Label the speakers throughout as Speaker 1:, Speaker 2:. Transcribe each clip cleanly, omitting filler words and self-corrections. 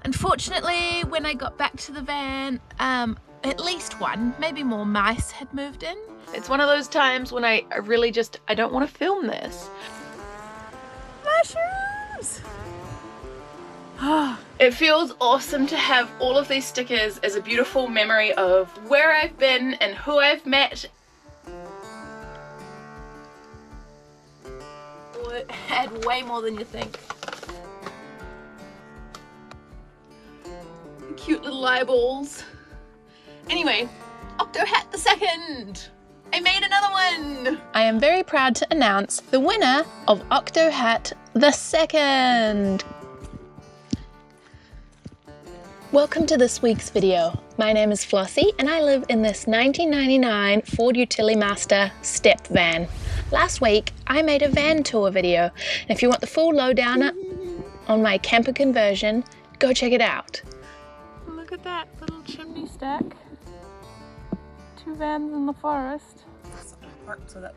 Speaker 1: Unfortunately, when I got back to the van, at least one, maybe more mice had moved in. It's one of those times when I really just, I don't want to film this. Mushrooms! It feels awesome to have all of these stickers as a beautiful memory of where I've been and who I've met. It had way more than you think. Cute little eyeballs. Anyway, Octo Hat the Second. I made another one. I am very proud to announce the winner of Octo Hat the Second. Welcome to this week's video. My name is Flossy and I live in this 1999 Ford Utilimaster Step Van. Last week I made a van tour video, and if you want the full lowdown on my camper conversion, go check it out. Look at that little chimney stack. 2 vans in the forest.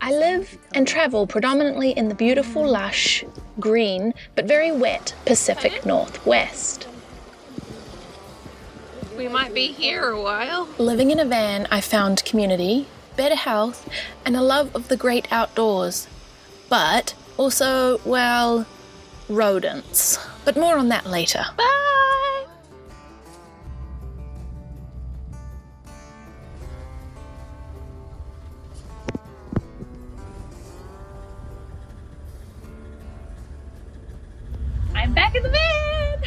Speaker 1: I live and travel predominantly in the beautiful, lush, green, but very wet Pacific Northwest. We might be here a while. Living in a van, I found community, better health, and a love of the great outdoors. But also, well, rodents. But more on that later. Bye! I'm back in the van!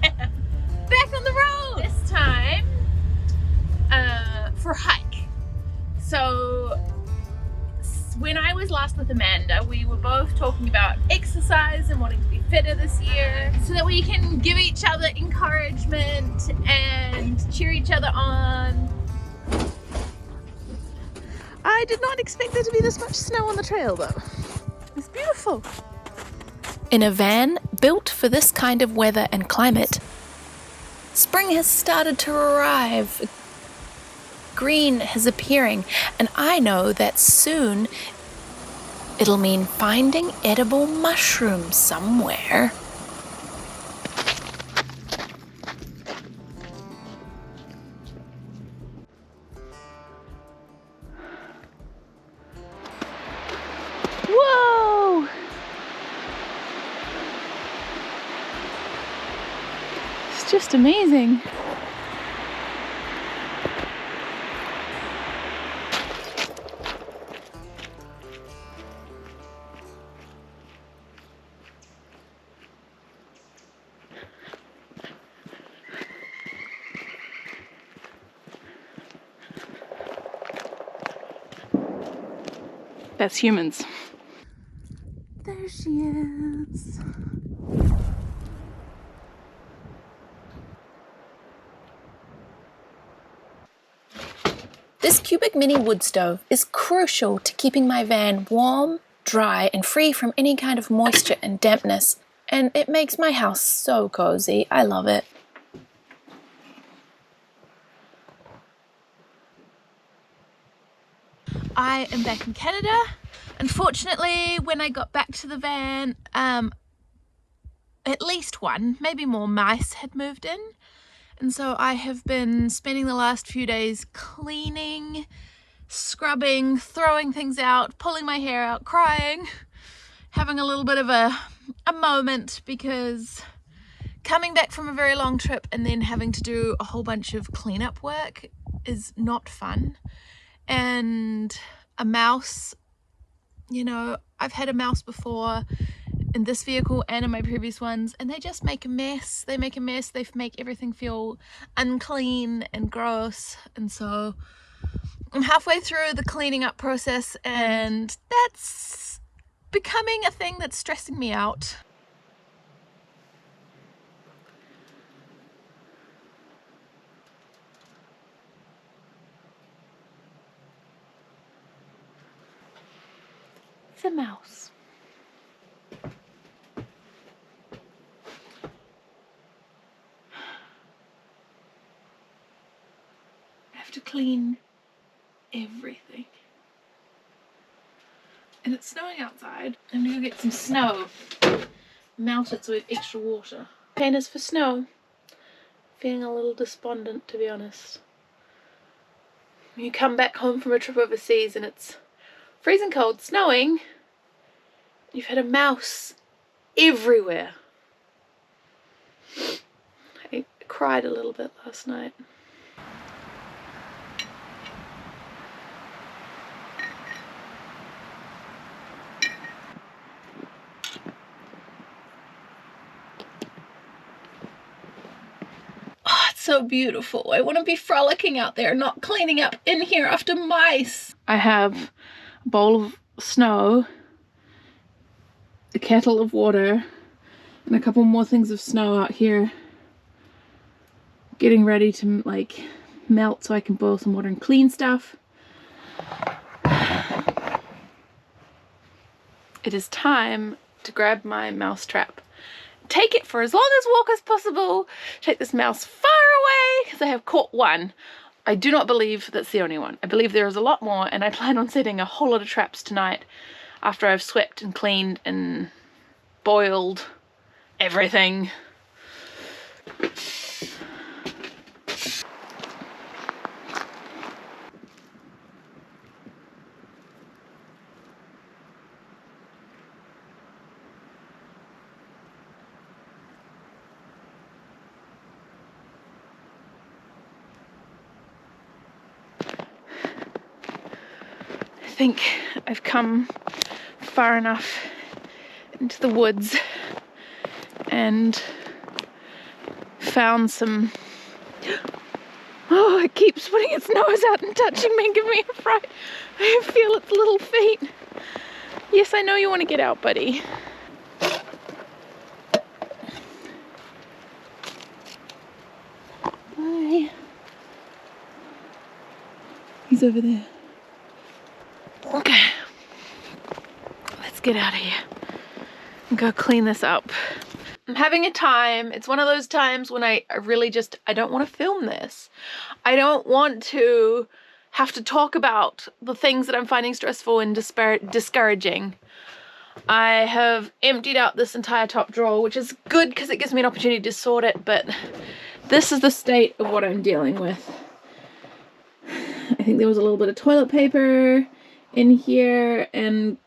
Speaker 1: Back on the road! This time, for a hike. So, when I was last with Amanda, we were both talking about exercise and wanting to be fitter this year so that we can give each other encouragement and cheer each other on. I did not expect there to be this much snow on the trail though. It's beautiful. In a van built for this kind of weather and climate, spring has started to arrive. Green is appearing, and I know that soon it'll mean finding edible mushrooms somewhere. Whoa! It's just amazing. That's humans. There she is. This cubic mini wood stove is crucial to keeping my van warm, dry, and free from any kind of moisture and dampness, and it makes my house so cozy. I love it. I am back in Canada. Unfortunately, when I got back to the van, at least one, maybe more mice had moved in. And so I have been spending the last few days cleaning, scrubbing, throwing things out, pulling my hair out, crying, having a little bit of a moment, because coming back from a very long trip and then having to do a whole bunch of cleanup work is not fun. And a mouse, you know, I've had a mouse before in this vehicle and in my previous ones, and they just make a mess. They make a mess. They make everything feel unclean and gross. And so I'm halfway through the cleaning up process, and that's becoming a thing that's stressing me out. The mouse. I have to clean everything. And it's snowing outside. I'm gonna go get some snow, melt it so we have extra water. Containers for snow. feeling a little despondent, to be honest. You come back home from a trip overseas and it's freezing cold, snowing. You've had a mouse everywhere. I cried a little bit last night. Oh, it's so beautiful. I want to be frolicking out there, not cleaning up in here after mice. I have a bowl of snow, a kettle of water, and a couple more things of snow out here, getting ready to like melt so I can boil some water and clean stuff. It is time to grab my mouse trap. Take it for as long as walk as possible. Take this mouse far away because I have caught one. I do not believe that's the only one. I believe there is a lot more, and I plan on setting a whole lot of traps tonight after I've swept and cleaned and boiled everything. I think I've come far enough into the woods and found some... Oh, it keeps putting its nose out and touching me and giving me a fright. I feel its little feet. Yes, I know you want to get out, buddy. Bye. He's over there. Okay, let's get out of here and go clean this up. I'm having a time. It's one of those times when I really just, I don't want to film this. I don't want to have to talk about the things that I'm finding stressful and discouraging. I have emptied out this entire top drawer, which is good because it gives me an opportunity to sort it, but this is the state of what I'm dealing with. I think there was a little bit of toilet paper in here and,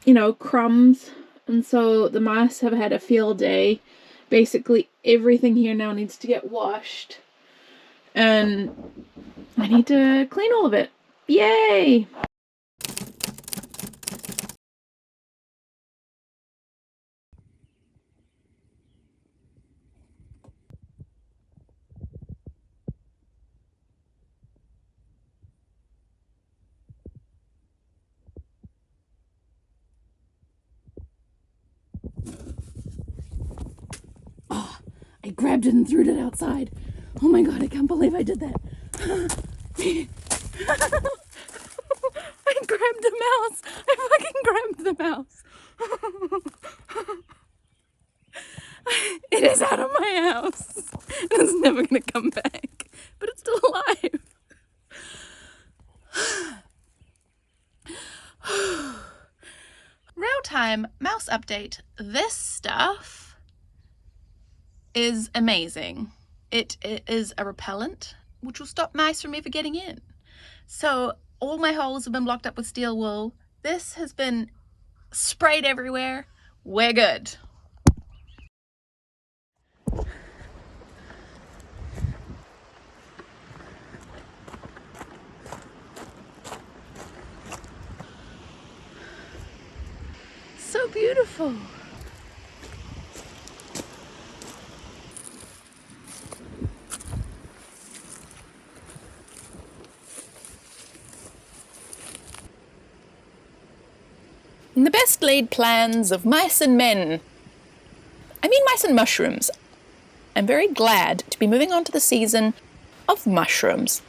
Speaker 1: you know, crumbs, and so the mice have had a field day. Basically everything here now needs to get washed and I need to clean all of it. Yay! I grabbed it and threw it outside. Oh my god, I can't believe I did that. I grabbed the mouse. I fucking grabbed the mouse. It is out of my house. It's never gonna come back. But it's still alive. Real time mouse update. This stuff is amazing. It is a repellent which will stop mice from ever getting in. So all my holes have been blocked up with steel wool. This has been sprayed everywhere. We're good. So beautiful. In the best laid plans of mice and men, I mean mice and mushrooms, I'm very glad to be moving on to the season of mushrooms.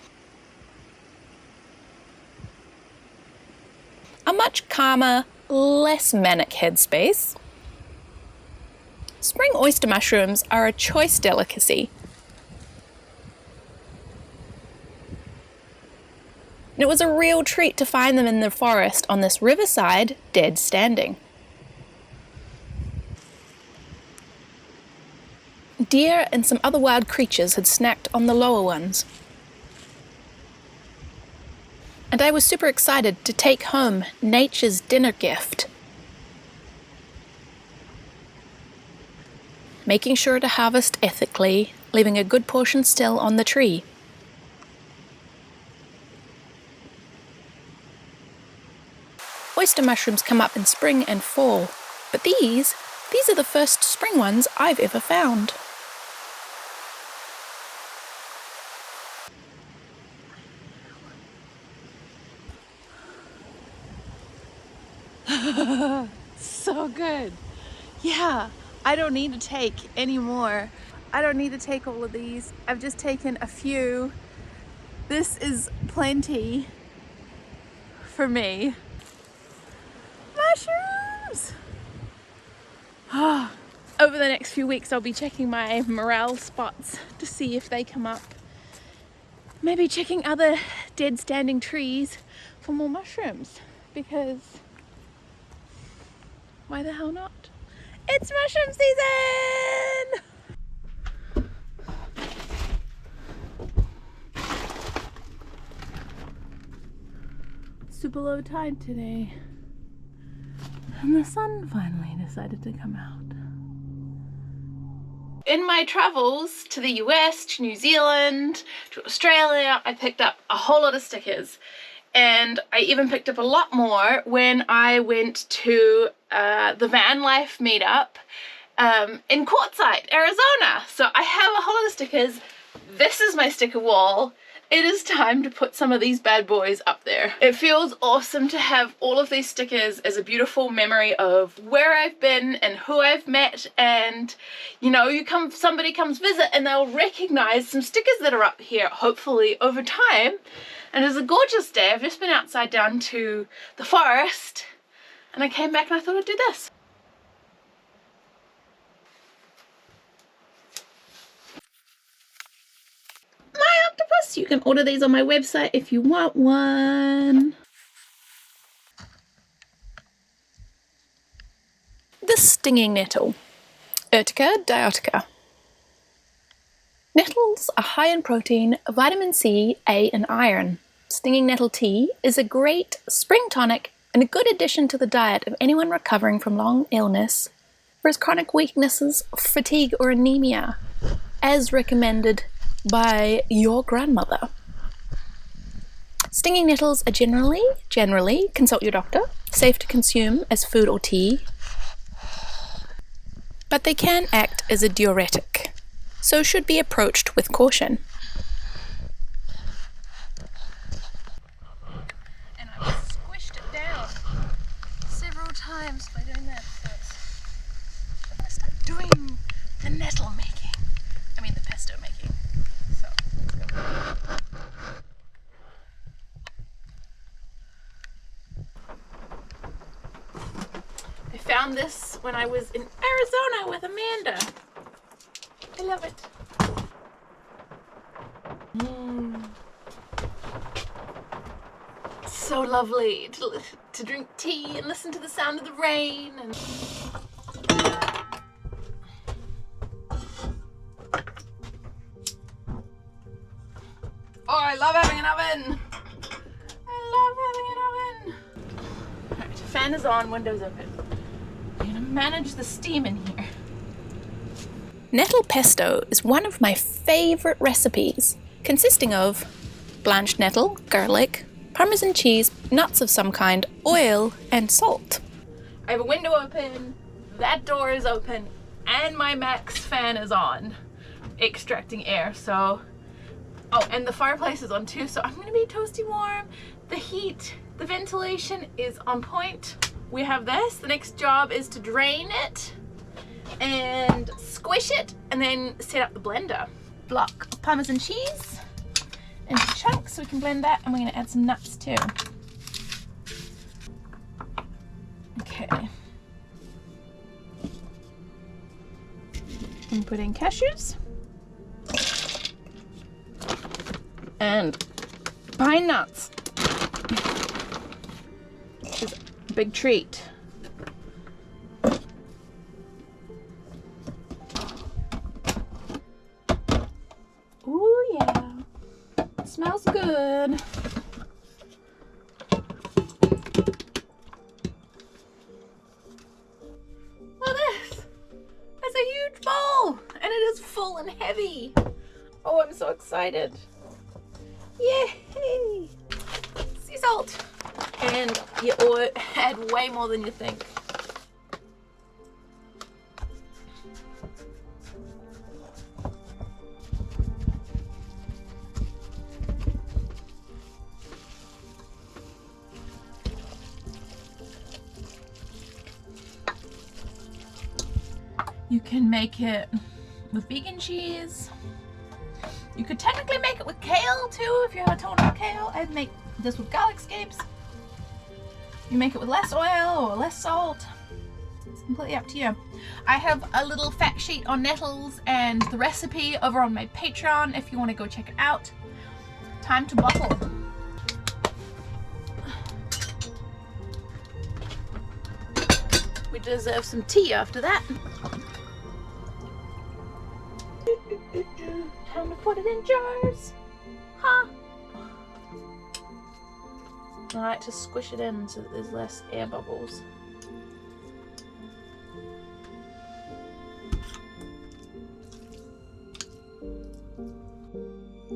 Speaker 1: A much calmer, less manic headspace. Spring oyster mushrooms are a choice delicacy. And it was a real treat to find them in the forest on this riverside, dead standing.
Speaker 2: Deer and some other wild creatures had snacked on the lower ones. And I was super excited to take home nature's dinner gift. Making sure to harvest ethically, leaving a good portion still on the tree. Oyster mushrooms come up in spring and fall, but these are the first spring ones I've ever found.
Speaker 1: So good. Yeah, I don't need to take any more. I don't need to take all of these. I've just taken a few. This is plenty for me. Mushrooms! Over the next few weeks I'll be checking my morel spots to see if they come up. Maybe checking other dead standing trees for more mushrooms, because why the hell not? It's mushroom season! Super low tide today, and the sun finally decided to come out. In my travels to the US, to New Zealand, to Australia, I picked up a whole lot of stickers. And I even picked up a lot more when I went to the van life meetup in Quartzsite, Arizona. So I have a whole lot of stickers. This is my sticker wall. It is time to put some of these bad boys up there. It feels awesome to have all of these stickers as a beautiful memory of where I've been and who I've met. And you know, somebody comes visit and they'll recognize some stickers that are up here, hopefully over time. And it's a gorgeous day. I've just been outside down to the forest and I came back and I thought I'd do this. My octopus! You can order these on my website if you want one.
Speaker 2: The stinging nettle, Urtica dioica. Nettles are high in protein, vitamin C, A, and iron. Stinging nettle tea is a great spring tonic and a good addition to the diet of anyone recovering from long illness for his chronic weaknesses, fatigue, or anemia, as recommended by your grandmother. Stinging nettles are generally, consult your doctor, safe to consume as food or tea, but they can act as a diuretic, so should be approached with caution.
Speaker 1: And I've squished it down several times by doing that. So I'm gonna start doing the nettle making. I mean the pesto making. So let's go. I found this when I was in Arizona with Amanda. I love it. So lovely to drink tea and listen to the sound of the rain. And oh, I love having an oven. I love having an oven. All right, fan is on, windows open. I'm gonna manage the steam in here.
Speaker 2: Nettle pesto is one of my favourite recipes, consisting of blanched nettle, garlic, Parmesan cheese, nuts of some kind, oil, and salt.
Speaker 1: I have a window open, that door is open, and my max fan is on, extracting air, so... Oh, and the fireplace is on too, so I'm gonna be toasty warm. The heat, the ventilation is on point. We have this. The next job is to drain it and squish it and then set up the blender. Block of Parmesan cheese into chunks so we can blend that, and we're going to add some nuts too. Okay. And put in cashews and pine nuts, which is a big treat. smells good. Look at this. It's a huge bowl and it is full and heavy. Oh, I'm so excited. Yay! Sea salt. And you add way more than you think. You can make it with vegan cheese. You could technically make it with kale too if you have a ton of kale. I'd make this with garlic scapes. You make it with less oil or less salt. It's completely up to you. I have a little fact sheet on nettles and the recipe over on my Patreon if you want to go check it out. Time to bottle. We deserve some tea after that. Time to put it in jars. Huh? I like to squish it in so that there's less air bubbles.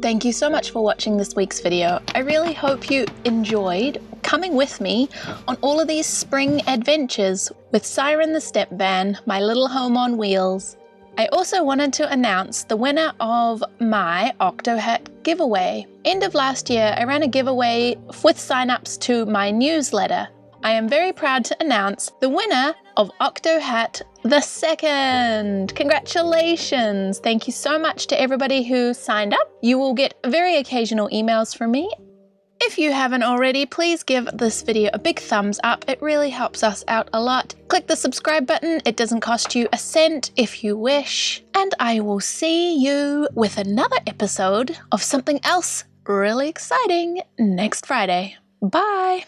Speaker 2: Thank you so much for watching this week's video. I really hope you enjoyed coming with me on all of these spring adventures with Siren the Step Van, my little home on wheels. I also wanted to announce the winner of my Octo Hat giveaway. End of last year, I ran a giveaway with sign-ups to my newsletter. I am very proud to announce the winner of Octo Hat the second. Congratulations! Thank you so much to everybody who signed up. You will get very occasional emails from me. If you haven't already, please give this video a big thumbs up. It really helps us out a lot. Click the subscribe button. It doesn't cost you a cent if you wish. And I will see you with another episode of something else really exciting next Friday. Bye!